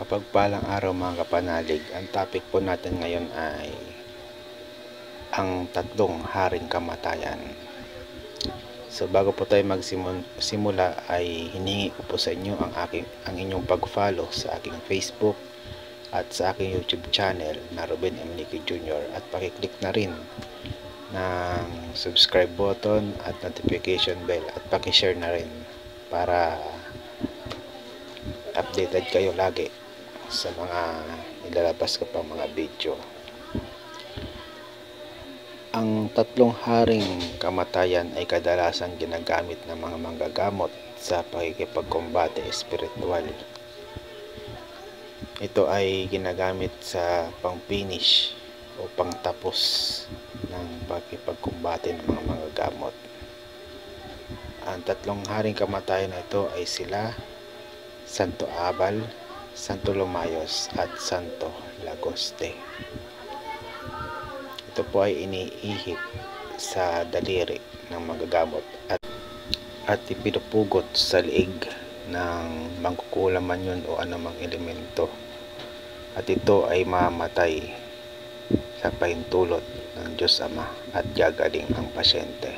Mapagpalang araw mga kapanalig. Ang topic po natin ngayon ay ang tatlong haring kamatayan. So bago po tayo magsimula ay hiningi ko po sa inyo ang inyong pag-follow sa aking Facebook at sa aking YouTube channel na Ruben M. Nicky Jr. at pakiclick na rin ng subscribe button at notification bell at pakishare na rin para updated kayo lagi sa mga ilalabas ko pang mga video. Ang tatlong haring kamatayan ay kadalasang ginagamit ng mga manggagamot sa pakikipagkombate espiritual. Ito ay ginagamit sa pang-finish o pangtapos ng pakikipagkombate ng mga manggagamot. Ang tatlong haring kamatayan na ito ay sila Santo Abal, Santo Lumayos at Santo Lagoste. Ito po ay iniihip sa daliri ng manggagamot at ipinupugot sa liig ng mangkukulam man yun o anumang elemento, at ito ay mamatay sa pahintulot ng Diyos Ama at gagaling ang pasyente.